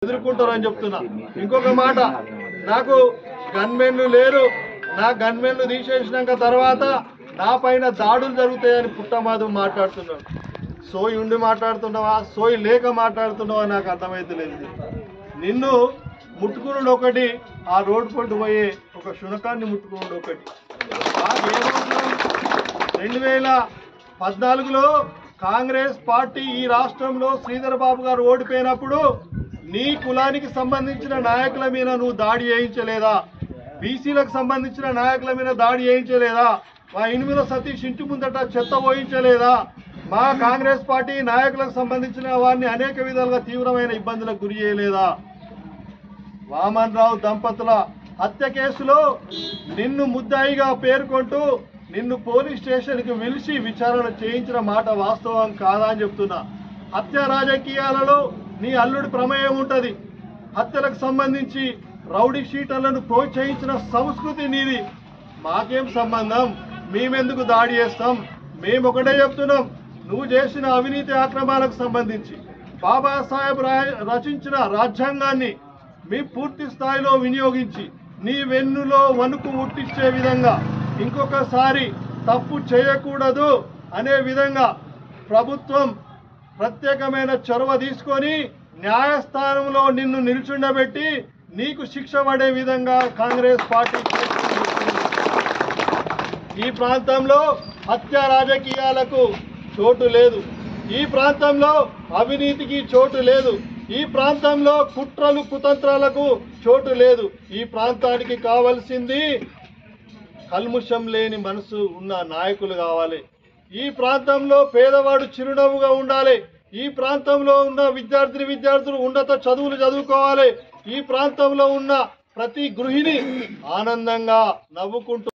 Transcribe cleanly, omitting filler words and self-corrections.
ఎదుర్కొంటారని చెప్తున్నా. ఇంకొక మాట, నాకు గన్మెన్లు లేరు, నా గన్మెన్లు తీసేసినాక తర్వాత నా పైన దాడులు జరుగుతాయని పుట్టమాదు మాట్లాడుతున్నాడు. సోయి ఉండి మాట్లాడుతున్నావా, సోయి లేక మాట్లాడుతున్నావా నాకు అర్థమైతలేదు. నిన్ను ముట్టుకున్నాడు ఒకటి, ఆ రోడ్డు పండు పోయే ఒక శునకాన్ని ముట్టుకున్నాడు ఒకటి. 2014లో కాంగ్రెస్ పార్టీ ఈ రాష్ట్రంలో శ్రీధర్ బాబు గారు ఓడిపోయినప్పుడు నీ కులానికి సంబంధించిన నాయకుల మీద నువ్వు దాడి చేయించలేదా? బీసీలకు సంబంధించిన నాయకుల మీద దాడి చేయించలేదా? మా ఇనుముల సతీష్ ఇంటి ముందట చెత్త పోయించలేదా? మా కాంగ్రెస్ పార్టీ నాయకులకు సంబంధించిన వారిని అనేక విధాలుగా తీవ్రమైన ఇబ్బందులకు గురి చేయలేదా? వామన్ రావు దంపతుల హత్య కేసులో నిన్ను ముద్దాయిగా పేర్కొంటూ నిన్ను పోలీస్ స్టేషన్కి పిలిచి విచారణ చేయించిన మాట వాస్తవం కాదా అని చెప్తున్నా. హత్య రాజకీయాలలో నీ అల్లుడి ప్రమేయం ఉంటుంది. హత్యలకు సంబంధించి రౌడీ షీటర్లను ప్రోత్సహించిన సంస్కృతి నీది. మాకేం సంబంధం? మేమెందుకు దాడి చేస్తాం? మేము ఒకటే చెప్తున్నాం, నువ్వు చేసిన అవినీతి అక్రమాలకు సంబంధించి బాబాసాహెబ్ రచించిన రాజ్యాంగాన్ని మీ పూర్తి స్థాయిలో వినియోగించి నీ వెన్నులో వణుకు ముట్టించే విధంగా ఇంకొకసారి తప్పు చేయకూడదు అనే విధంగా ప్రభుత్వం ప్రత్యేకమైన చొరవ తీసుకొని న్యాయస్థానంలో నిన్ను నిల్చుండబెట్టి నీకు శిక్ష పడే విధంగా కాంగ్రెస్ పార్టీ ఈ ప్రాంతంలో హత్య రాజకీయాలకు చోటు లేదు. ఈ ప్రాంతంలో అవినీతికి చోటు లేదు. ఈ ప్రాంతంలో కుట్రలు కుతంత్రాలకు చోటు లేదు. ఈ ప్రాంతానికి కావాల్సింది కల్ముషం లేని మనసు ఉన్న నాయకులు కావాలి. ఈ ప్రాంతంలో పేదవాడు చిరునవ్వుగా ఉండాలి. ఈ ప్రాంతంలో ఉన్న విద్యార్థులు ఉన్నత చదువులు చదువుకోవాలి. ఈ ప్రాంతంలో ఉన్న ప్రతి గృహిణి ఆనందంగా నవ్వుకుంటూ